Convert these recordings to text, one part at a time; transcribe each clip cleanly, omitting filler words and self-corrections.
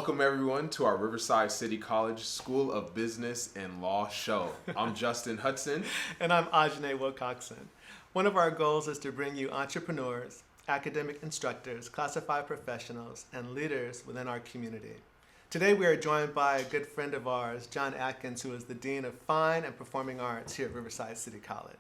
Welcome everyone to our Riverside City College School of Business and Law show. I'm Justin Hudson. And I'm Ajane Wilcoxon. One of our goals is to bring you entrepreneurs, academic instructors, classified professionals, and leaders within our community. Today we are joined by a good friend of ours, John Adkins, who is the Dean of Fine and Performing Arts here at Riverside City College.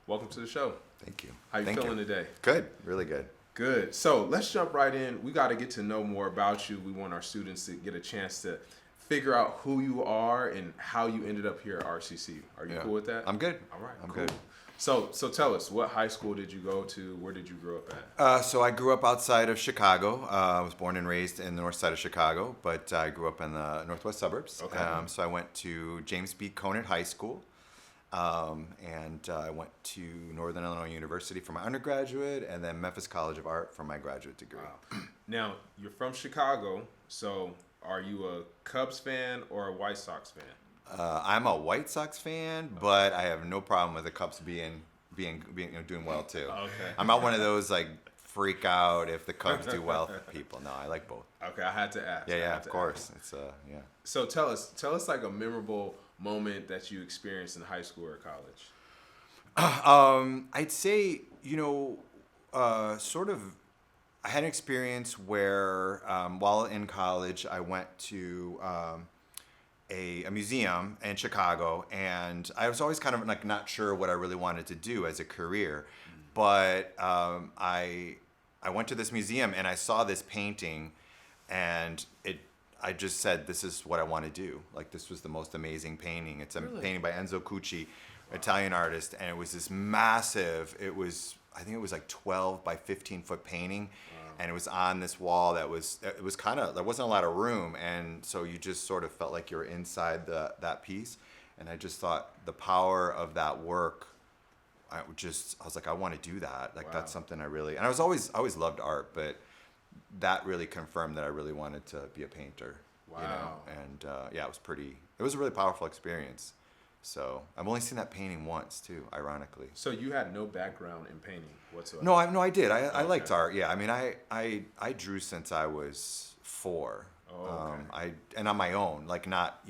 Welcome to the show. Thank you. How you feeling today? Good, really good. Good. So let's jump right in. We got to get to know more about you. We want our students to get a chance to figure out who you are and how you ended up here at RCC. Are you cool with that? I'm good. All right. I'm cool. good. So tell us, what high school did you go to? Where did you grow up at? So I grew up outside of Chicago. I was born and raised in the north side of Chicago, but I grew up in the northwest suburbs. Okay. So I went to James B. Conant High School. And I went to Northern Illinois University for my undergraduate, and then Memphis College of Art for my graduate degree. Wow. Now, you're from Chicago, so are you a Cubs fan or a White Sox fan? I'm a White Sox fan, but I have no problem with the Cubs being doing well too. Okay. I'm not one of those like freak out if the Cubs do well people. No, I like both. Okay, I had to ask. Yeah, of course. It's yeah. So tell us like a memorable moment that you experienced in high school or college. I'd say, sort of, I had an experience where while in college, I went to a museum in Chicago, and I was always kind of like not sure what I really wanted to do as a career, but I went to this museum and I saw this painting, and I just said, this is what I want to do. Like, this was the most amazing painting. It's a painting by Enzo Cucci, Italian artist, and it was this massive, I think it was like 12 by 15 foot painting. And it was on this wall there wasn't a lot of room, and so you just sort of felt like you were inside that piece. And I just thought the power of that work, I was like, I want to do that. Like, that's something I always loved art, but that really confirmed that I really wanted to be a painter. Wow. And it was a really powerful experience. So I've only seen that painting once too, ironically. So you had no background in painting whatsoever? No, I did. I liked art. Yeah, I mean, I drew since I was 4. Oh, okay. And on my own, like not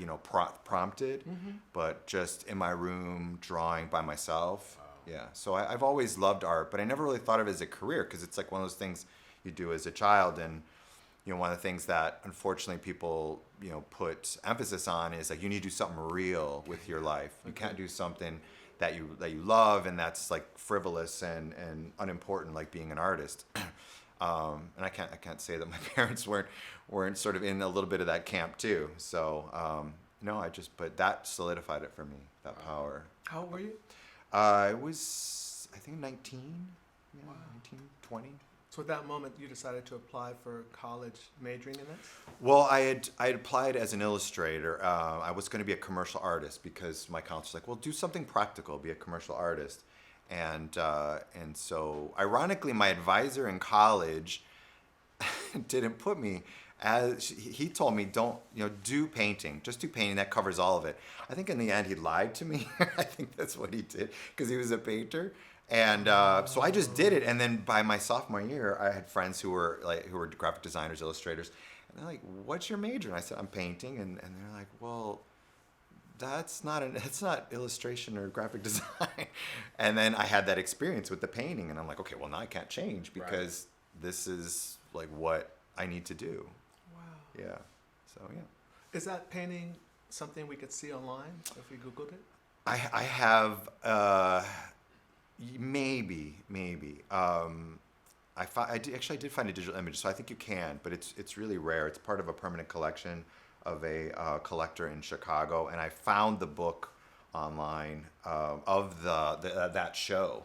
prompted, but just in my room drawing by myself. Wow. Yeah. So I've always loved art, but I never really thought of it as a career because it's like one of those things you do as a child. And one of the things that unfortunately people put emphasis on is like you need to do something real with your life. You can't do something that you love and that's like frivolous and unimportant, like being an artist. And I can't say that my parents weren't sort of in a little bit of that camp too. So but that solidified it for me, that power. How old were you? I was, I think 19, 19, 20. So at that moment, you decided to apply for college majoring in this? Well, I had applied as an illustrator. I was going to be a commercial artist because my counselor was like, well, do something practical, be a commercial artist. And so, ironically, my advisor in college didn't put me as, he told me, don't, do painting. Just do painting. That covers all of it. I think in the end, he lied to me. I think that's what he did because he was a painter. And so I just did it, and then by my sophomore year, I had friends who were graphic designers, illustrators, and they're like, "What's your major?" And I said, "I'm painting," and they're like, "Well, that's not illustration or graphic design." And then I had that experience with the painting, and I'm like, "Okay, well now I can't change because this is like what I need to do." Wow. Yeah. So yeah. Is that painting something we could see online if we Googled it? I have. Maybe. I did find a digital image, so I think you can, but it's really rare. It's part of a permanent collection of a collector in Chicago, and I found the book online of that show.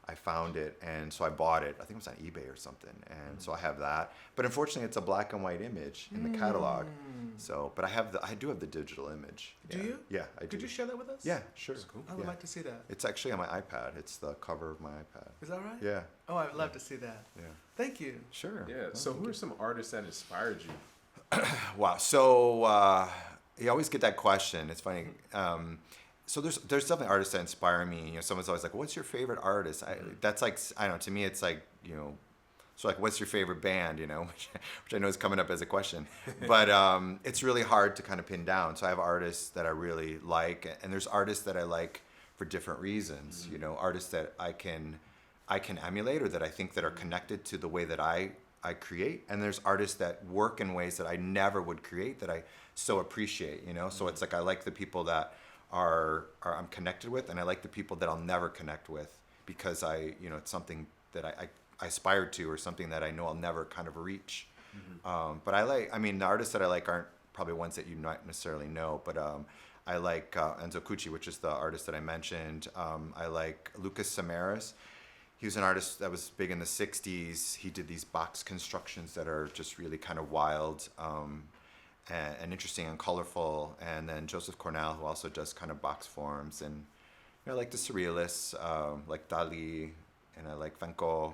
I found it, and so I bought it. I think it was on eBay or something, and so I have that. But unfortunately, it's a black and white image in the catalog. So, but I do have the digital image. Do you? Yeah, I do. Could you share that with us? Yeah, sure. That's cool. I would like to see that. It's actually on my iPad. It's the cover of my iPad. Is that right? Yeah. Oh, I'd love to see that. Yeah. Thank you. Sure. Yeah. So who are some artists that inspired you? Wow. So you always get that question. It's funny. So there's definitely artists that inspire me. Someone's always like, "What's your favorite artist?" That's like, I don't know. To me, it's like So like, what's your favorite band, you know, which I know is coming up as a question, but it's really hard to kind of pin down. So I have artists that I really like, and there's artists that I like for different reasons, you know, artists that I can emulate, or that I think that are connected to the way that I create. And there's artists that work in ways that I never would create, that I so appreciate, you know? So it's like, I like the people that are I'm connected with, and I like the people that I'll never connect with, because it's something that I aspired to, or something that I know I'll never kind of reach. But the artists that I like aren't probably ones that you not necessarily know, but I like Enzo Cucchi, which is the artist that I mentioned. I like Lucas Samaras. He was an artist that was big in the 60s. He did these box constructions that are just really kind of wild and interesting and colorful. And then Joseph Cornell, who also does kind of box forms. And I like the surrealists, like Dali, and I like Van Gogh,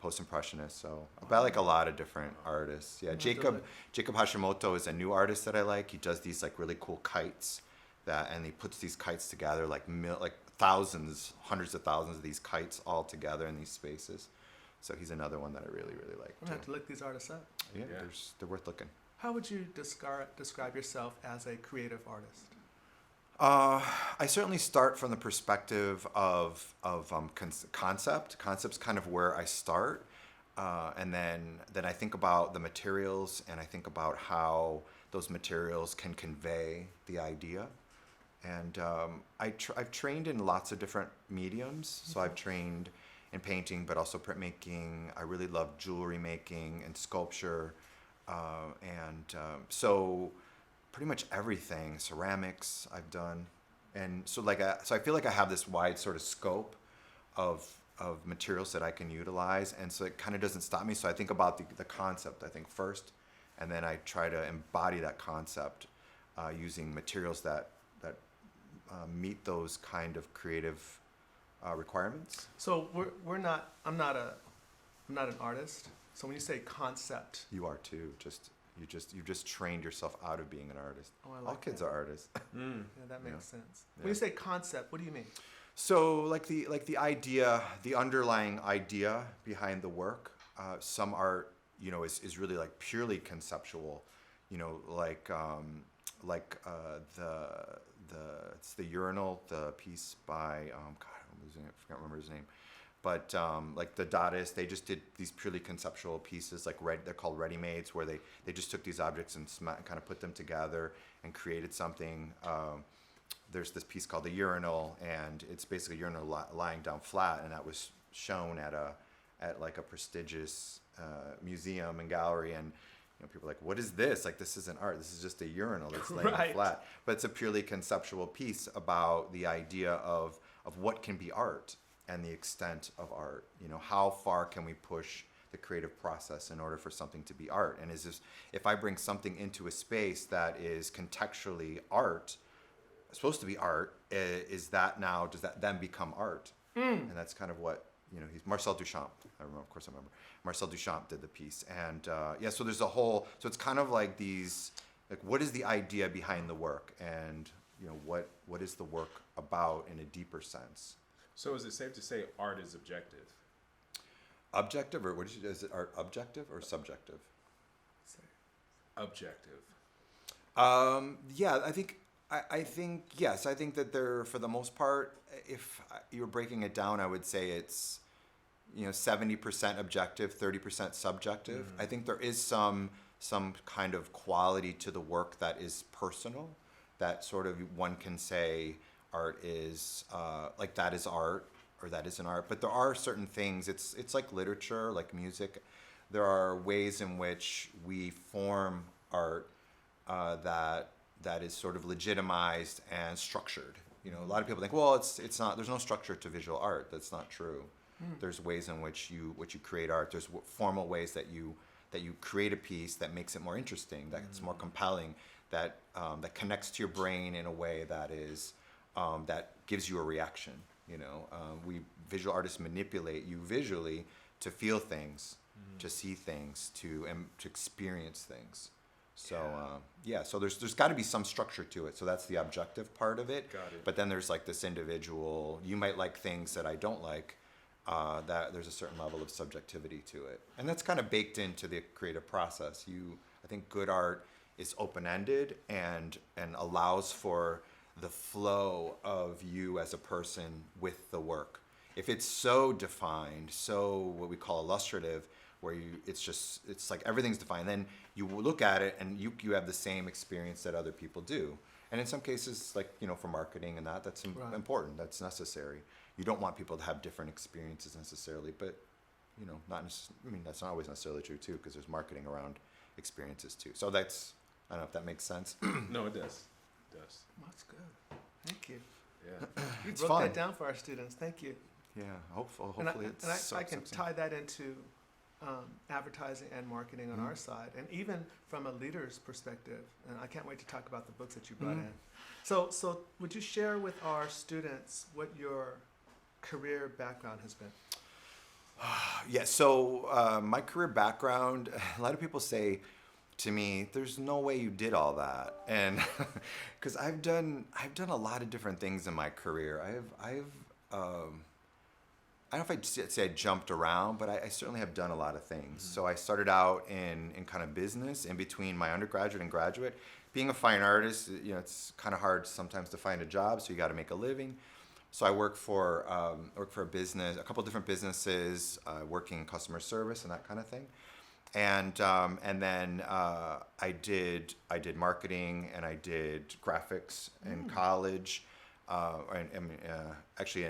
post-impressionists. But I like a lot of different artists. Yeah, Jacob Hashimoto is a new artist that I like. He does these like really cool kites, and he puts these kites together, like thousands, hundreds of thousands of these kites all together in these spaces. So he's another one that I really, really like. I'm gonna have to look these artists up. Yeah. They're worth looking. How would you describe yourself as a creative artist? I certainly start from the perspective of concept. Concept's kind of where I start, and then I think about the materials, and I think about how those materials can convey the idea. And I've trained in lots of different mediums. So I've trained in painting, but also printmaking. I really love jewelry making and sculpture, so pretty much everything. Ceramics I've done, and so I feel like I have this wide sort of scope of materials that I can utilize, and so it kind of doesn't stop me. So I think about the concept, I think, first, and then I try to embody that concept using materials that meet those kind of creative requirements. So I'm not an artist. So when you say concept, you are too. You've just trained yourself out of being an artist. Oh, I like All kids are artists. Yeah, that makes sense. When you say concept, what do you mean? So like the idea, the underlying idea behind the work. Some art, is really like purely conceptual. It's the urinal, the piece by I forgot to remember his name, but like the Dadists, they just did these purely conceptual pieces, like they're called ready-mades, where they just took these objects and kind of put them together and created something. There's this piece called the urinal, and it's basically a urinal lying down flat, and that was shown at like a prestigious museum and gallery, and people are like, what is this? Like, this isn't art. This is just a urinal that's laying flat. But it's a purely conceptual piece about the idea of what can be art and the extent of art. How far can we push the creative process in order for something to be art? And if I bring something into a space that is contextually art, supposed to be art, does that then become art? And that's kind of what, he's Marcel Duchamp. I remember. Marcel Duchamp did the piece. And so there's so it's kind of like these, like, what is the idea behind the work? And, what is the work about in a deeper sense? So is it safe to say art is objective? Objective, or is it art objective or subjective? Objective. Yeah, I think yes. I think that they're, for the most part, if you were breaking it down, I would say it's 70% objective, 30% subjective. I think there is some kind of quality to the work that is personal, that sort of one can say art is like that is art or that isn't art. But there are certain things. It's like literature, like music. There are ways in which we form art that is sort of legitimized and structured. A lot of people think, well, it's not. There's no structure to visual art. That's not true. There's ways in which you create art. There's formal ways that you create a piece that makes it more interesting, that it's more compelling, that connects to your brain in a way that is that gives you a reaction. We visual artists manipulate you visually to feel things, to see things, to experience things. So so there's got to be some structure to it. So that's the objective part of it. Got it. But then there's like this individual. You might like things that I don't like, that there's a certain level of subjectivity to it, and that's kind of baked into the creative process. I think good art is open-ended and allows for the flow of you as a person with the work. If it's so defined, so what we call illustrative, where it's like everything's defined, then you look at it and you have the same experience that other people do. And in some cases, like, for marketing and that's important, that's necessary. You don't want people to have different experiences necessarily, but that's not always necessarily true too, because there's marketing around experiences too. So I don't know if that makes sense. No, it does. It does. That's good. Thank you. Yeah. You It's broke fun. that down for our students. Thank you. Yeah, hopefully I can tie that into advertising and marketing on our side, and even from a leader's perspective. And I can't wait to talk about the books that you brought in. So would you share with our students what your career background has been? Yeah, so my career background, a lot of people say to me, there's no way you did all that. And because I've done a lot of different things in my career. I don't know if I'd say I jumped around, but I certainly have done a lot of things. So I started out in kind of business in between my undergraduate and graduate. Being a fine artist, it's kind of hard sometimes to find a job, so you got to make a living. So I work for a business, a couple different businesses, working in customer service and that kind of thing. And then I did marketing and I did graphics in college. Actually,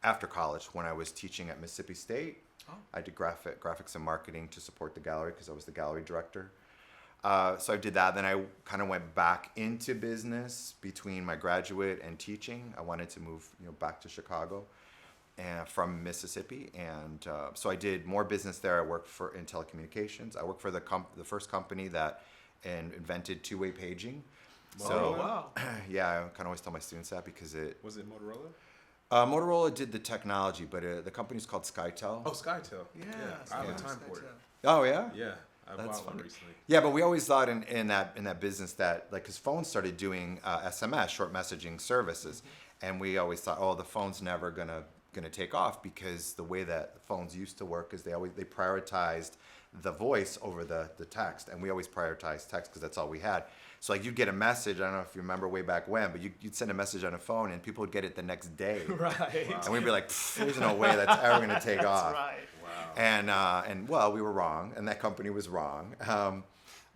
after college, when I was teaching at Mississippi State, I did graphics and marketing to support the gallery because I was the gallery director. So I did that. Then I kind of went back into business between my graduate and teaching. I wanted to move, back to Chicago, and from Mississippi, and so I did more business there. I worked in telecommunications. I worked for the first company that invented two-way paging. So, wow. Yeah, I kind of always tell my students that because Was it Motorola? Motorola did the technology, but the company's called SkyTel. Oh, SkyTel. Yeah. I have a time port. Oh yeah. Yeah, I That's bought one funny. recently. Yeah, but we always thought in that business that, like, because phones started doing SMS, short messaging services, and we always thought, oh, the phone's never gonna take off, because the way that phones used to work is they prioritized the voice over the text, and we always prioritized text because that's all we had. So, like, you'd get a message, I don't know if you remember way back when, but you'd send a message on a phone and people would get it the next day. Right. Wow. And we'd be like, there's no way that's ever going to take off. Right. Wow. And well, we were wrong, and that company was wrong.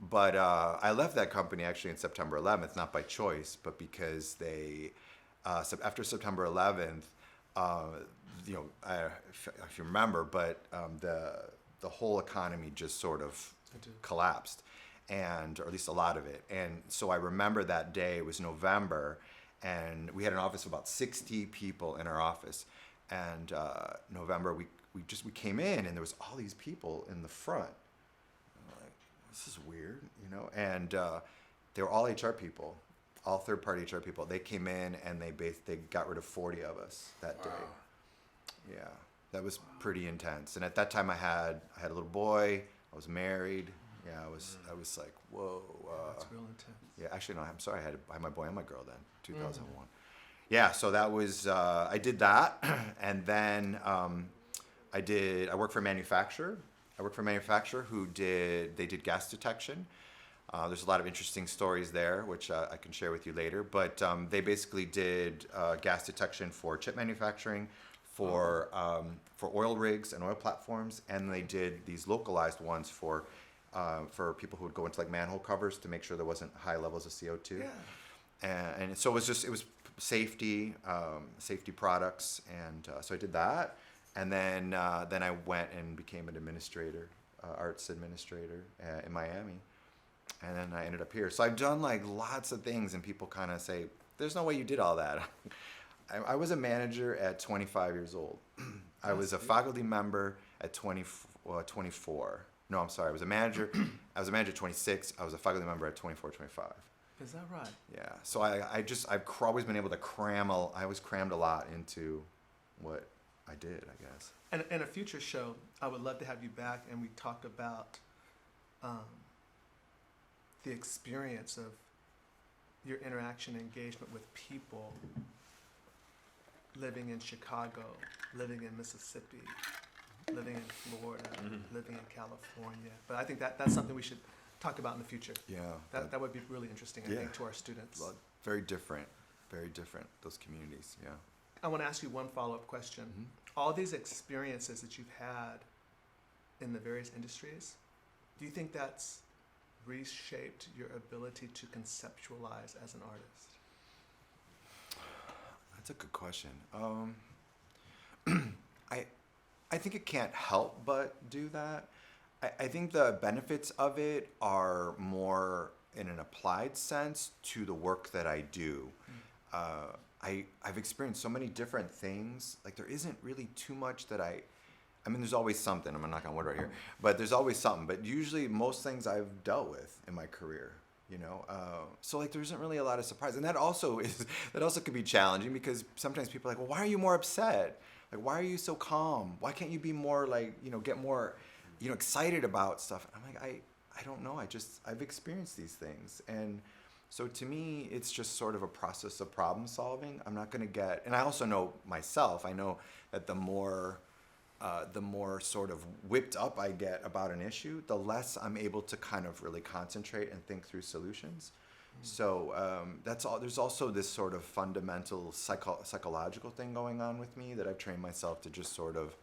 But I left that company actually in September 11th, not by choice, but because after September 11th, if you remember, but the whole economy just sort of collapsed, or at least a lot of it. And so I remember that day, it was November, and we had an office of about 60 people in our office. And November, we came in, and there was all these people in the front. I'm like, this is weird, And they were all HR people, all third-party HR people. They came in, and they got rid of 40 of us that day. Yeah, that was pretty intense. And at that time, I had a little boy. I was married. Yeah, I was like, whoa. That's real intense. Yeah, actually, no, I'm sorry. I had my boy and my girl then, 2001. Yeah, so that was, I did that. And then I worked for a manufacturer. Who did gas detection. There's a lot of interesting stories there, which I can share with you later. But they basically did gas detection for chip manufacturing, for oil rigs and oil platforms, and they did these localized ones for people who would go into, like, manhole covers to make sure there wasn't high levels of CO2. Yeah. And so it was safety products, and so I did that, and then I went and became an administrator, arts administrator in Miami, and then I ended up here. So I've done, like, lots of things, and people kind of say, "There's no way you did all that." I was a manager at 25 years old. I was a faculty member at 24. No, I'm sorry. I was a manager at 26. I was a faculty member at 24, 25. Is that right? Yeah. So I've always been able to I always crammed a lot into what I did, I guess. And in a future show, I would love to have you back, and we talk about the experience of your interaction and engagement with people living in Chicago living in Mississippi, living in Florida, living in California. But I think that's something we should talk about in the future. Yeah. That would be really interesting, I think, to our students. Very different, those communities, yeah. I want to ask you one follow-up question. All these experiences that you've had in the various industries, do you think that's reshaped your ability to conceptualize as an artist? That's a good question. I think it can't help but do that. I think the benefits of it are more in an applied sense to the work that I do. I've experienced so many different things. Like there isn't really too much that I mean, there's always something. I'm not gonna wood right here, but there's always something. But usually, most things I've dealt with in my career, you know. So like, there isn't really a lot of surprise, and that also can be challenging because sometimes people are like, well, why are you more upset? Like, why are you so calm? Why can't you be more like, you know, get more, you know, excited about stuff? And I'm like, I don't know. I've experienced these things, and so to me, it's just sort of a process of problem solving. I'm not gonna get, and I also know myself. I know that the more sort of whipped up I get about an issue, the less I'm able to kind of really concentrate and think through solutions. So that's all. There's also this sort of fundamental psychological thing going on with me that I've trained myself to just sort of,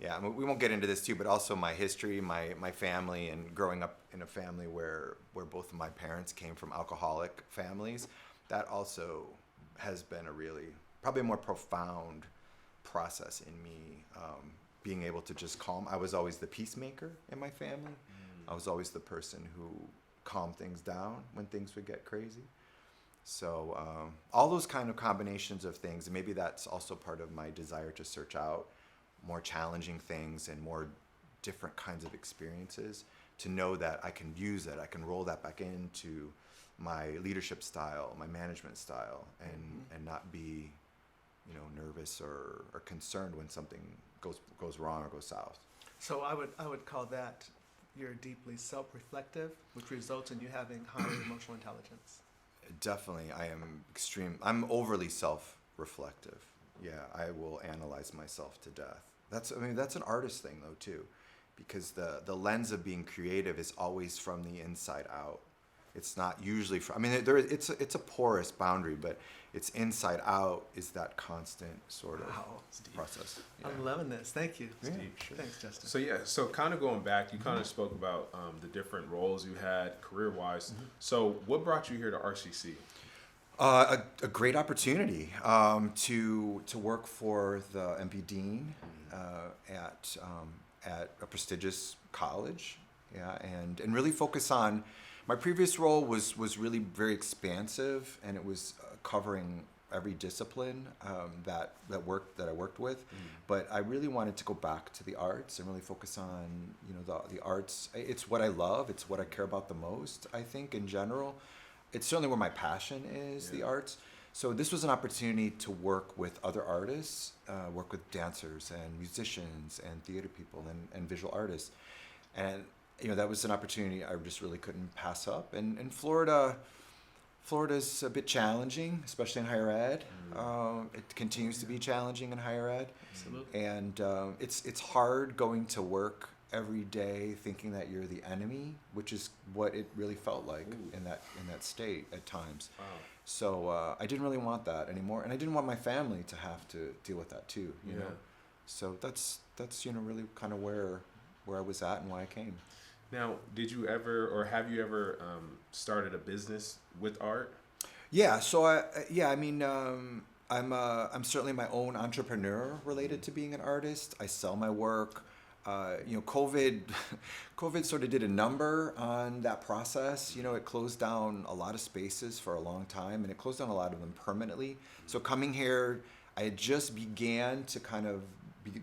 I mean, we won't get into this too, but also my history, my family, and growing up in a family where both of my parents came from alcoholic families, that also has been probably a more profound process in me. Being able to just calm. I was always the peacemaker in my family. I was always the person who calmed things down when things would get crazy. So all those kind of combinations of things, and maybe that's also part of my desire to search out more challenging things and more different kinds of experiences, to know that I can use it, I can roll that back into my leadership style, my management style, and not be, you know, nervous or concerned when something goes wrong or goes south. So I would call that you're deeply self-reflective, which results in you having higher emotional intelligence. Definitely, I'm overly self-reflective. Yeah, I will analyze myself to death. That's an artist thing though too, because the lens of being creative is always from the inside out. It's not usually it's a porous boundary, but it's inside out is that constant sort of process. Yeah. I'm loving this. Thank you. Yeah. Sure. Thanks, Justin. So kind of going back, you kind of spoke about the different roles you had career-wise. So what brought you here to RCC? A great opportunity to work for the MP Dean at a prestigious college, and really focus on. My previous role was really very expansive, and it was covering every discipline that I worked with. But I really wanted to go back to the arts and really focus on, you know, the arts. It's what I love. It's what I care about the most, I think, in general. It's certainly where my passion is, the arts. So this was an opportunity to work with other artists, work with dancers and musicians and theater people and visual artists. And you know, that was an opportunity I just really couldn't pass up. And Florida's a bit challenging, especially in higher ed. It continues to be challenging in higher ed. Absolutely. And it's hard going to work every day thinking that you're the enemy, which is what it really felt like in that state at times. Wow. So I didn't really want that anymore, and I didn't want my family to have to deal with that too. You know, so that's you know, really kind of where I was at and why I came. Now, did you ever, or have you ever started a business with art? Yeah. So I'm certainly my own entrepreneur related to being an artist. I sell my work. You know, COVID sort of did a number on that process. You know, it closed down a lot of spaces for a long time, and it closed down a lot of them permanently. So coming here, I had just began to kind of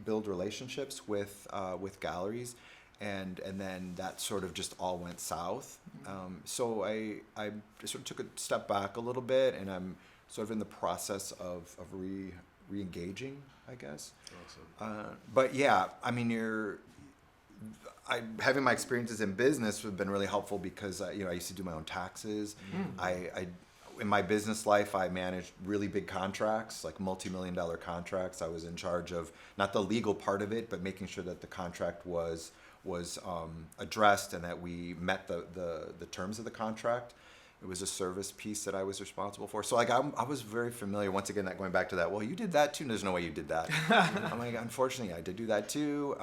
build relationships with galleries. And then that sort of just all went south. So I sort of took a step back a little bit, and I'm sort of in the process of re-engaging, I guess. Awesome. But yeah, I mean, having my experiences in business have been really helpful because you know, I used to do my own taxes. in my business life, I managed really big contracts, like multi-million-dollar contracts. I was in charge of not the legal part of it, but making sure that the contract was addressed and that we met the terms of the contract. It was a service piece that I was responsible for. So like I was very familiar. Once again, that going back to that. Well, you did that too. There's no way you did that. I'm like, unfortunately, I did do that too.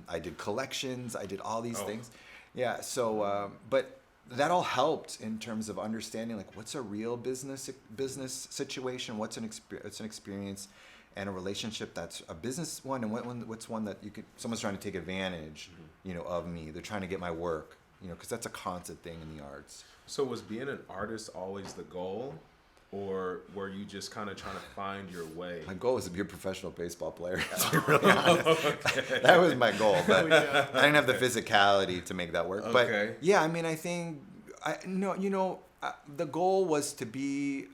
I did collections. I did all these things. Yeah. So, but that all helped in terms of understanding like what's a real business situation, what's an experience, and a relationship that's a business one, and what's one that someone's trying to take advantage, of me. They're trying to get my work, because that's a constant thing in the arts. So was being an artist always the goal, or were you just kind of trying to find your way? My goal was to be a professional baseball player, to be really honest. Okay. That was my goal, but I didn't have the physicality to make that work. Okay. But yeah, I mean, I think, the goal was to be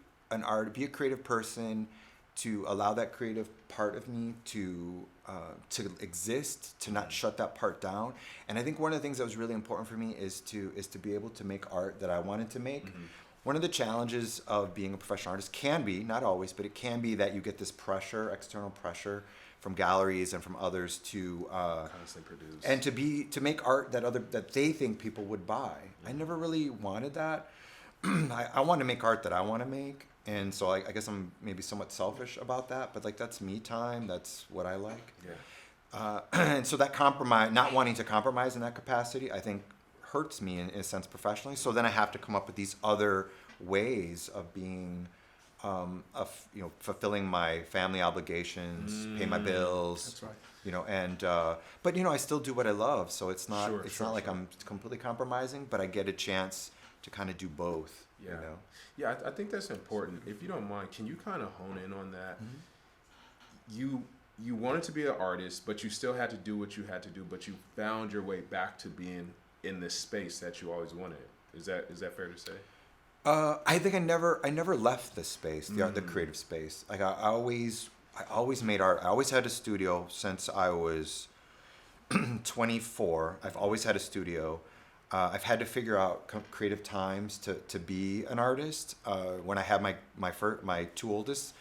be a creative person, to allow that creative part of me to exist, to not shut that part down. And I think one of the things that was really important for me is to be able to make art that I wanted to make. Mm-hmm. One of the challenges of being a professional artist can be, not always, but it can be that you get this pressure, external pressure from galleries and from others to constantly produce and to make art that they think people would buy. Mm-hmm. I never really wanted that. I want to make art that I want to make. And so I guess I'm maybe somewhat selfish about that, but like that's me time. That's what I like. Yeah. And so that compromise, not wanting to compromise in that capacity, I think hurts me in a sense professionally. So then I have to come up with these other ways of being, fulfilling my family obligations, pay my bills. That's right. But I still do what I love. So it's not like I'm completely compromising, but I get a chance to kind of do both. Yeah. Yeah, I think that's important. If you don't mind, can you kind of hone in on that? Mm-hmm. You wanted to be an artist, but you still had to do what you had to do, but you found your way back to being in this space that you always wanted. Is that fair to say? I think I never left this space, the creative space. Like I always made art. I always had a studio since I was 24. I've always had a studio. I've had to figure out creative times to be an artist. When I had my two oldest,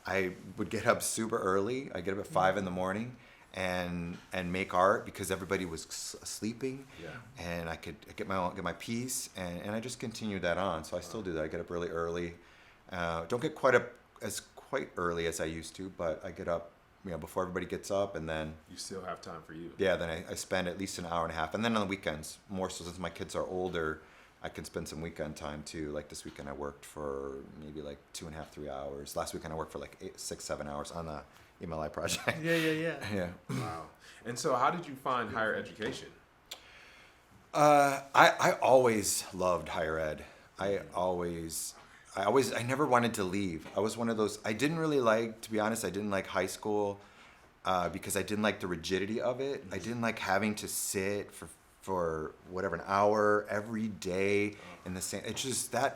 I would get up super early. I get up at 5 a.m. and make art because everybody was sleeping. Yeah. And I could get my piece, and I just continued that on. So I still do that. I get up really early. Don't get quite early as I used to, but I get up before everybody gets up, and then you still have time for you. Yeah, then I spend at least an hour and a half, and then on the weekends, more so since my kids are older, I can spend some weekend time too. Like this weekend, I worked for maybe like 2.5, 3 hours. Last weekend, I worked for like 6, 7 hours on the MLI project. Yeah. Wow. And so, how did you find higher education? I always loved higher ed. I never wanted to leave. I was one of those, to be honest, I didn't like high school because I didn't like the rigidity of it. I didn't like having to sit for whatever, an hour every day in the same, it's just, I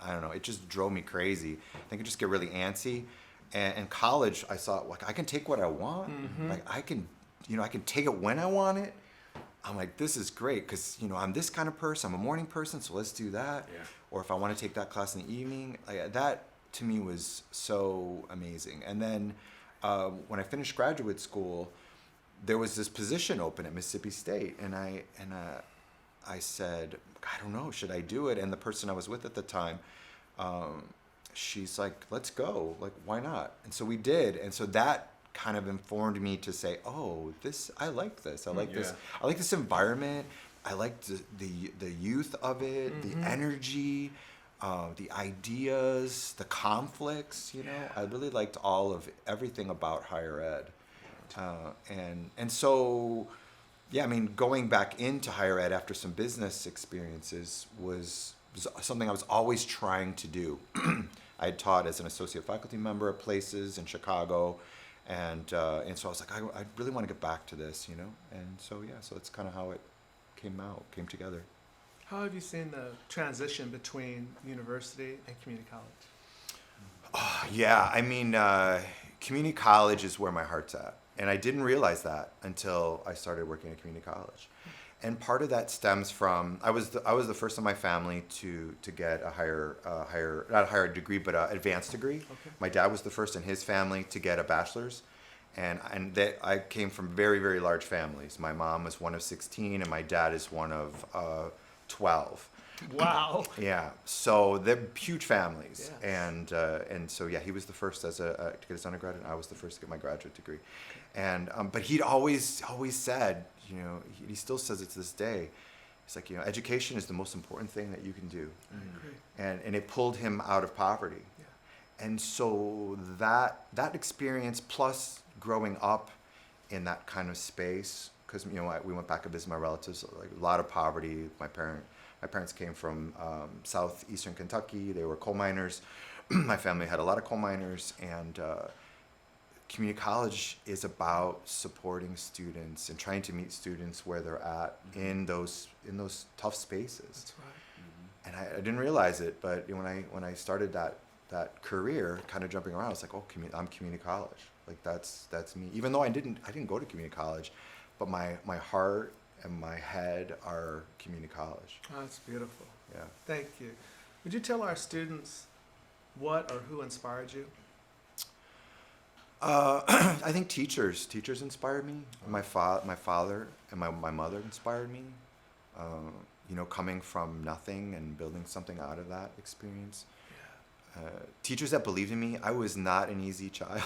don't know, it just drove me crazy. I think I just get really antsy. And in college, I saw, like, I can take what I want. Mm-hmm. Like, I can take it when I want it. I'm like, this is great because, I'm this kind of person. I'm a morning person, so let's do that. Yeah. Or if I want to take that class in the evening, that to me was so amazing. And then when I finished graduate school, there was this position open at Mississippi State, and I said, I don't know, should I do it? And the person I was with at the time, she's like, let's go. Like, why not? And so we did. And so that kind of informed me to say, oh, I like this. I like this. I like this environment. I like the youth of it, mm-hmm. the energy, the ideas, the conflicts. I really liked everything about higher ed, and so, yeah. I mean, going back into higher ed after some business experiences was something I was always trying to do. I had taught as an associate faculty member at places in Chicago. And so I was like, I really want to get back to this, And so, yeah, so that's kind of how it came together. How have you seen the transition between university and community college? Oh, yeah, I mean, community college is where my heart's at. And I didn't realize that until I started working at community college. And part of that stems from I was the first in my family to get a not a higher degree, but an advanced degree. Okay. My dad was the first in his family to get a bachelor's, and I came from very, very large families. My mom was one of 16, and my dad is one of 12. Wow. Yeah, so they're huge families, Yes. and so yeah, he was the first to get his undergraduate, and I was the first to get my graduate degree, and but he'd always said, you know, he still says it to this day. He's like, you know, education is the most important thing that you can do, I agree. and it pulled him out of poverty, and so that experience plus growing up in that kind of space, because you know we went back to visit my relatives, like a lot of poverty. My parents came from southeastern Kentucky. They were coal miners. My family had a lot of coal miners, and community college is about supporting students and trying to meet students where they're at in those tough spaces. That's right. And I didn't realize it, but when I started that career, kind of jumping around, I was like, oh, I'm community college. Like that's me. Even though I didn't go to community college, but my heart and my head are community college. Oh, that's beautiful. Yeah. Thank you. Would you tell our students what or who inspired you? I think teachers inspired me. My father and my mother inspired me. You know, coming from nothing and building something out of that experience. Teachers that believed in me. I was not an easy child.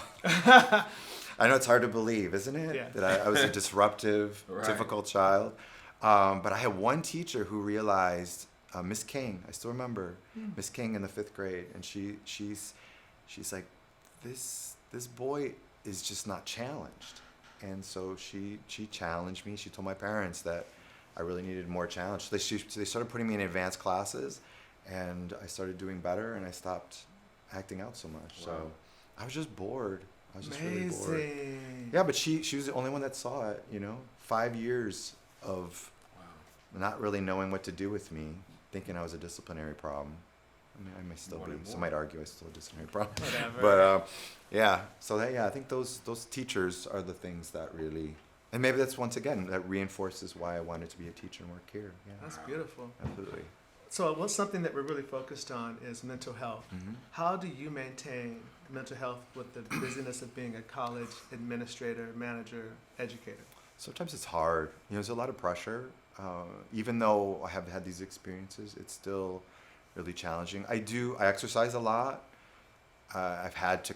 I know it's hard to believe, isn't it? Yeah. That I was a disruptive, Right. difficult child. But I had one teacher who realized, Miss King. I still remember Miss King in the 5th grade, and she's like, this boy is just not challenged, and so she challenged me. She told my parents that I really needed more challenge. They started putting me in advanced classes, and I started doing better, and I stopped acting out so much. Wow. So I was just bored. I was just Amazing. really bored. Yeah, but she was the only one that saw it. You know, 5 years of not really knowing what to do with me, thinking I was a disciplinary problem. I mean, I may still be. Some might argue I still a disciplinary problem. Whatever. But yeah. So I think those teachers are the things that really, and maybe that's once again that reinforces why I wanted to be a teacher and work here. Yeah. That's beautiful. Absolutely. So what's something that we're really focused on is mental health. Mm-hmm. How do you maintain mental health with the busyness of being a college administrator, manager, educator? Sometimes it's hard. You know, there's a lot of pressure. Even though I have had these experiences, it's still really challenging. I exercise a lot. I've had to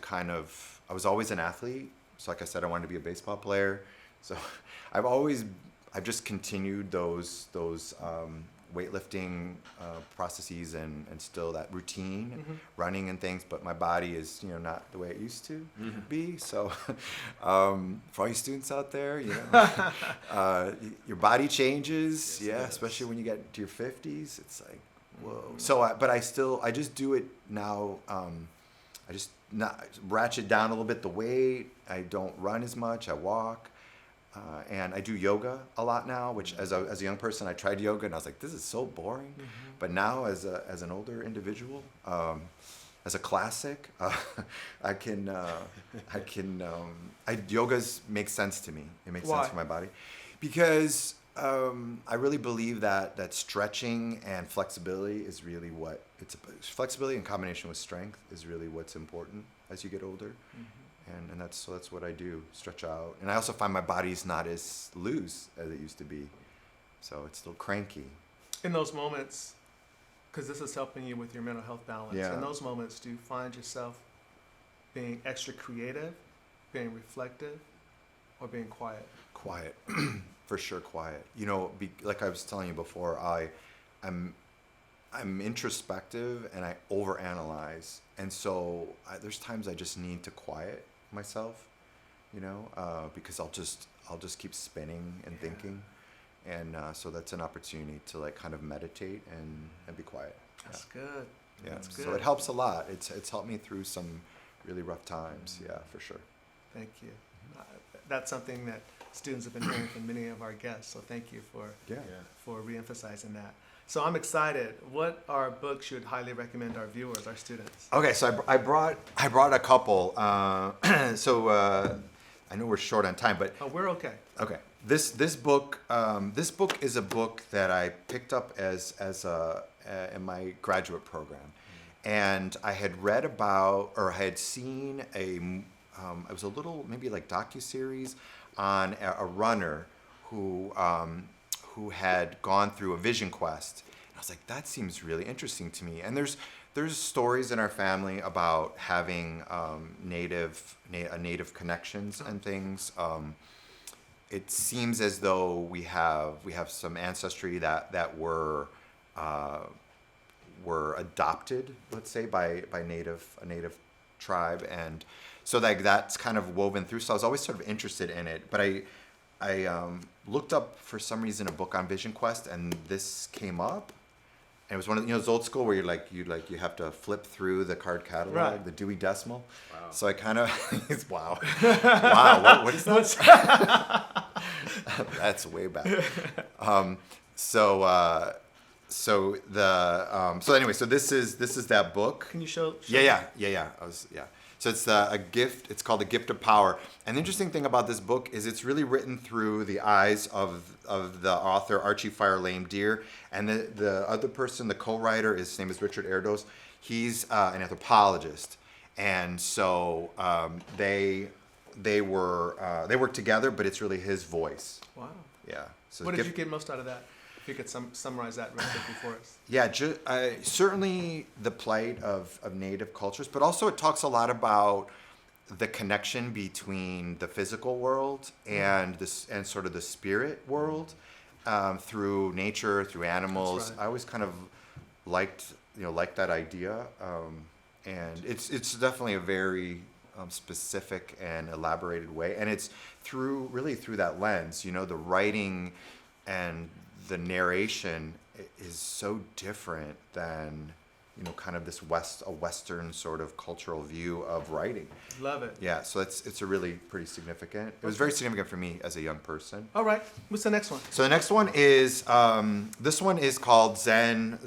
I was always an athlete. So like I said, I wanted to be a baseball player. So I've just continued those weightlifting processes and still that routine, running and things, but my body is, you know, not the way it used to be. So for all you students out there, you know, your body changes, Yes, especially when you get to your 50s. It's like, whoa. So, but I just do it now. I just ratchet down a little bit the weight. I don't run as much. I walk. And I do yoga a lot now, which as a young person, I tried yoga and I was like, this is so boring. But now as an older individual, as a classic, yoga's makes sense to me. It makes Why? sense for my body because I really believe that stretching and flexibility is really flexibility in combination with strength is really what's important as you get older. And that's what I do, stretch out. And I also find my body's not as loose as it used to be. So it's still cranky. In those moments, because this is helping you with your mental health balance, Yeah. in those moments, do you find yourself being extra creative, being reflective, or being quiet? Quiet, for sure quiet. You know, like I was telling you before, I'm introspective and I overanalyze. And so there's times I just need to quiet myself, you know, because I'll just keep spinning and thinking, and so that's an opportunity to like kind of meditate and be quiet. That's good. Yeah, That's so good. it helps a lot. It's helped me through some really rough times. Yeah, for sure. Thank you. That's something that students have been hearing from many of our guests, so thank you for reemphasizing that. So I'm excited. What are books you would highly recommend our viewers, our students? Okay, so I brought a couple. So I know we're short on time, but Oh, we're okay. okay. This book is a book that I picked up as in my graduate program, and I had read about, or I had seen it was a little maybe like docuseries on a runner who had gone through a vision quest. And I was like, that seems really interesting to me. And there's stories in our family about having native connections and things. It seems as though we have some ancestry that were adopted, let's say, by a native tribe, and so that's kind of woven through. So I was always sort of interested in it, but I looked up for some reason a book on Vision Quest, and this came up. And it was one of those old school where you have to flip through the card catalog, right. The Dewey Decimal. Wow. So I kind of wow, what is that? That's way back. So anyway, so this is that book. Can you show? Yeah. So it's a gift. It's called The Gift of Power. And the interesting thing about this book is it's really written through the eyes of the author Archie Fire Lame Deer, and the other person, the co-writer, his name is Richard Erdos. He's an anthropologist, and so they work together, but it's really his voice. Wow. Yeah. So what did you get most out of that? If you could summarize that real quickly for us. Yeah, certainly the plight of native cultures, but also it talks a lot about the connection between the physical world and sort of the spirit world through nature, through animals. Right. I always kind of liked that idea, and it's definitely a very specific and elaborated way, and it's through that lens. The writing and the narration is so different than kind of this Western sort of cultural view of writing. Love it. Yeah, so it's a really pretty significant. It was very significant for me as a young person. All right, what's the next one? So the next one is this one is called Zen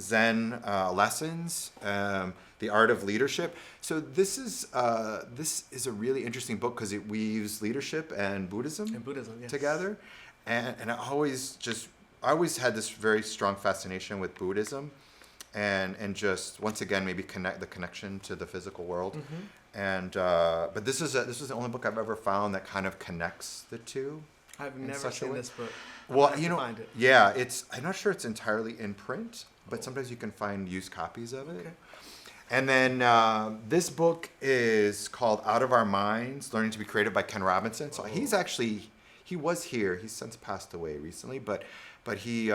Lessons, the Art of Leadership. So this is a really interesting book because it weaves leadership and Buddhism yes. together, and I always had this very strong fascination with Buddhism, and just once again maybe connect the connection to the physical world, and but this is the only book I've ever found that kind of connects the two. I've never seen this book. Well, find it. Yeah, I'm not sure it's entirely in print, but sometimes you can find used copies of it. Okay. And then this book is called Out of Our Minds: Learning to Be Creative by Ken Robinson. So he was here. He's since passed away recently, but he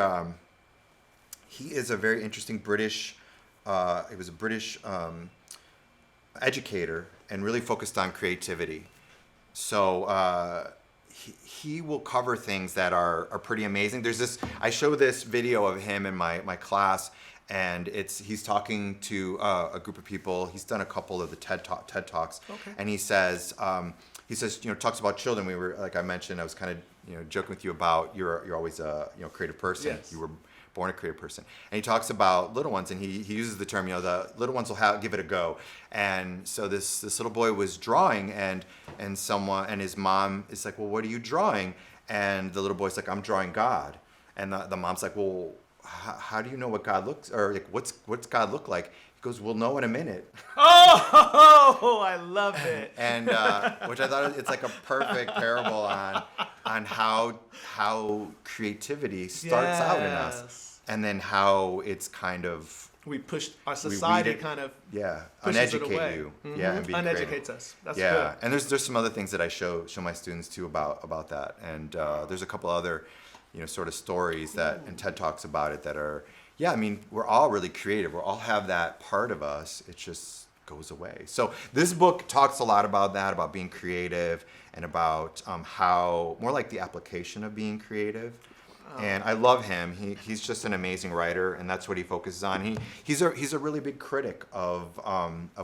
is a very interesting British. He was a British educator and really focused on creativity. So he will cover things that are pretty amazing. There's this. I show this video of him in my class, and he's talking to a group of people. He's done a couple of the TED Talks, okay. And he says talks about children. We were, like I mentioned, I was kind of joking with you about you're always a creative person. Yes. You were born a creative person, and he talks about little ones, and he uses the term the little ones will give it a go. And so this little boy was drawing, and his mom is like, well, what are you drawing? And the little boy's like, I'm drawing God. And the mom's like, well, how do you know what God looks, or like what's God look like? He goes, we'll know in a minute. Oh, I love it. And which I thought it's like a perfect parable on how creativity starts out in us, and then how it's kind of we push our society kind of uneducate you, and be uneducates creative. Us. That's good. And there's some other things that I show my students too about that, and there's a couple other sort of stories that and TED Talks about it that are we're all really creative. We all have that part of us. It just goes away. So this book talks a lot about that, about being creative, and about how more like the application of being creative. And I love him. He's just an amazing writer, and that's what he focuses on. He's a really big critic of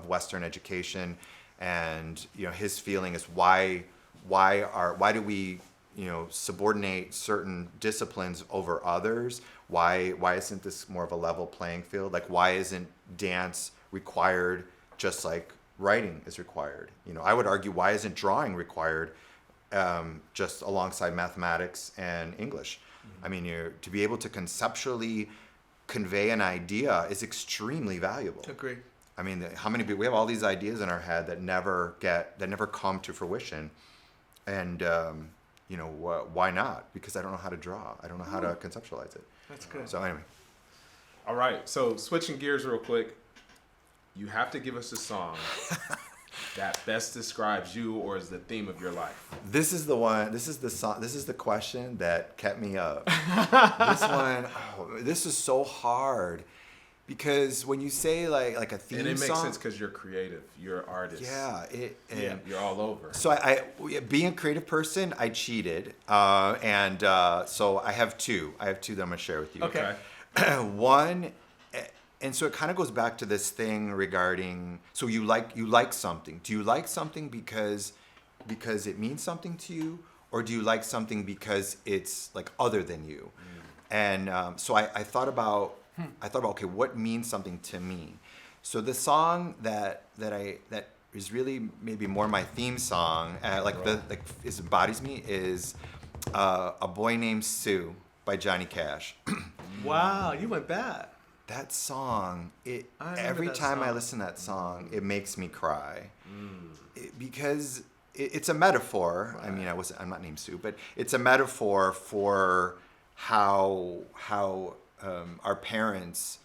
Western education, and his feeling is why do we subordinate certain disciplines over others? Why isn't this more of a level playing field? Like, why isn't dance required just like writing is required? I would argue, why isn't drawing required just alongside mathematics and English. I mean, to be able to conceptually convey an idea is extremely valuable. Agree. I mean, how many people, we have all these ideas in our head that never come to fruition. And, why not? Because I don't know how to draw. I don't know how to conceptualize it. That's good. So anyway. All right. So switching gears real quick, you have to give us a song that best describes you or is the theme of your life. This is the one. This is the song. This is the question that kept me up. This is so hard. Because when you say like a theme song, and it makes sense because you're creative, you're an artist. Yeah, you're all over. So I being a creative person, I cheated, so I have two. I have two that I'm gonna share with you. Okay. One, and so it kind of goes back to this thing regarding. So you like something. Do you like something because it means something to you, or do you like something because it's like other than you? And so I thought about. Okay, what means something to me? So the song that is really maybe more my theme song, embodies me, is "A Boy Named Sue" by Johnny Cash. Wow, you went bad. That song, every that time I song. listen to that song, it makes me cry, because it's a metaphor. Right. I mean, I'm not named Sue, but it's a metaphor for how our parents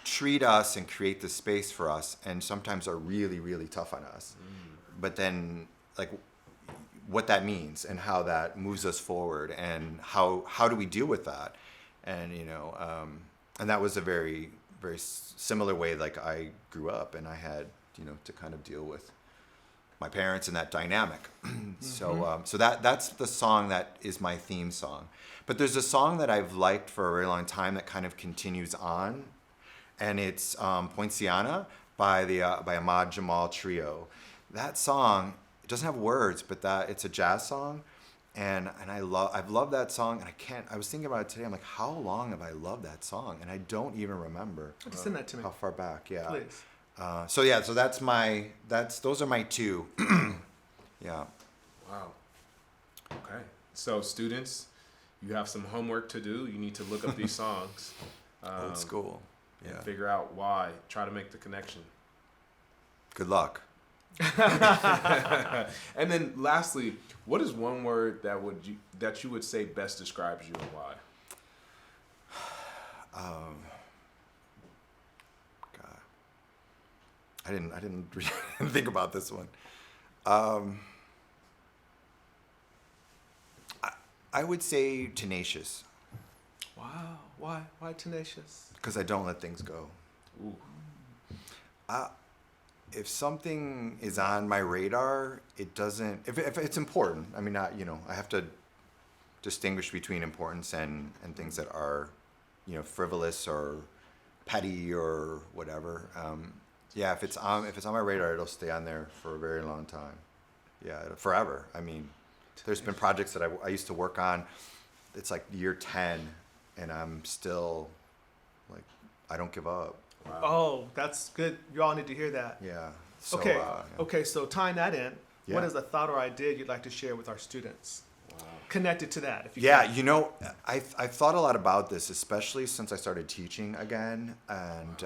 treat us and create the space for us, and sometimes are really, really tough on us. But then, like, what that means and how that moves us forward, and how do we deal with that? And and that was a very, very similar way. Like, I grew up, and I had to kind of deal with my parents and that dynamic. So that's the song that is my theme song. But there's a song that I've liked for a very long time that kind of continues on, and it's Poinciana by Ahmad Jamal Trio. That song, it doesn't have words, but it's a jazz song, and I've loved that song, and I was thinking about it today. I'm like, how long have I loved that song? And I don't even remember. Send that to me. How far back? Yeah. Please. So those are my two. Yeah. Wow. Okay. So students, you have some homework to do. You need to look up these songs. Old school. Yeah. And figure out why. Try to make the connection. Good luck. And then lastly, what is one word that you would say best describes you and why? God, I didn't really think about this one. I would say tenacious. Wow. Why tenacious? Because I don't let things go. Ooh. If something is on my radar, it doesn't. If it's important, I mean, I have to distinguish between importance and things that are, frivolous or petty or whatever. If it's on my radar, it'll stay on there for a very long time. Yeah, forever. I mean, there's been projects that I used to work on. It's like year 10, and I'm still like, I don't give up. Wow. Oh, that's good. You all need to hear that. Yeah. So, okay. Yeah. Okay. So tying that in, Yeah. what is a thought or idea you'd like to share with our students? Wow. Connected to that, if you Yeah, can. I've thought a lot about this, especially since I started teaching again, and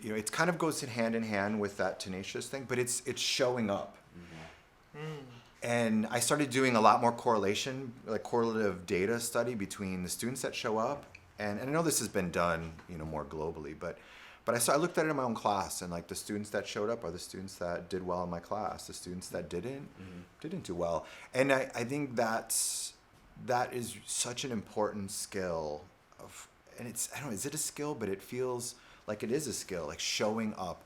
it kind of goes hand in hand with that tenacious thing, but it's showing up. And I started doing a lot more correlative data study between the students that show up, and I know this has been done, more globally, but I looked at it in my own class, and like the students that showed up are the students that did well in my class. The students that didn't do well, and I think that is such an important skill and I don't know, is it a skill? But it feels like it is a skill, like showing up.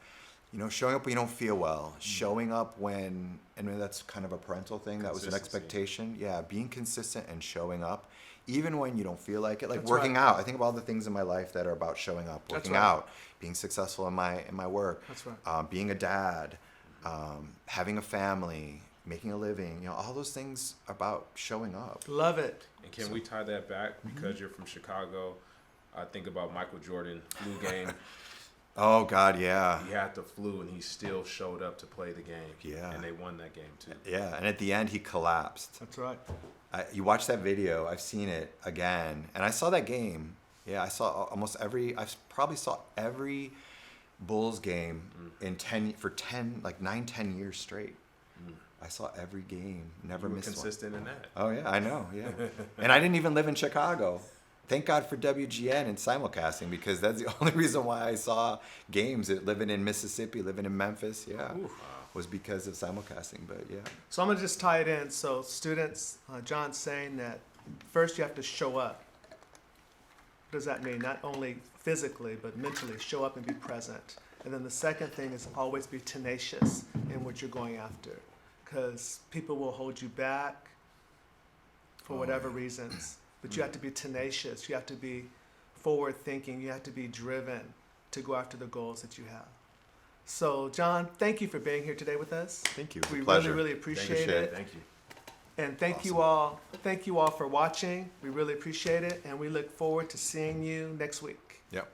Showing up when you don't feel well, showing up when, and maybe that's kind of a parental thing, that was an expectation. Yeah, being consistent and showing up, even when you don't feel like it. Like That's working right. out. I think of all the things in my life that are about showing up, working right. out, being successful in my work, That's right. being a dad, having a family, making a living. All those things about showing up. Love it. And can we tie that back? Because you're from Chicago, I think about Michael Jordan, flu game. Oh God, yeah. He had the flu, and he still showed up to play the game. Yeah. And they won that game too. Yeah, and at the end he collapsed. That's right. You watch that video. I've seen it again, and I saw that game. Yeah, I saw almost every. I probably saw every Bulls game in 10 10 years straight. I saw every game, never You were missed one. consistent in that. Oh yeah, I know. Yeah, and I didn't even live in Chicago. Thank God for WGN and simulcasting, because that's the only reason why I saw games. Living in Mississippi, living in Memphis, yeah, was because of simulcasting. But yeah. So I'm going to just tie it in. So students, John's saying that first you have to show up. What does that mean? Not only physically, but mentally, show up and be present. And then the second thing is always be tenacious in what you're going after, because people will hold you back for whatever reasons. But you have to be tenacious. You have to be forward thinking. You have to be driven to go after the goals that you have. So, John, thank you for being here today with us. Thank you. We Pleasure. really appreciate it. Thank you. And thank Awesome. you all. Thank you all for watching. We really appreciate it, and we look forward to seeing you next week. Yep.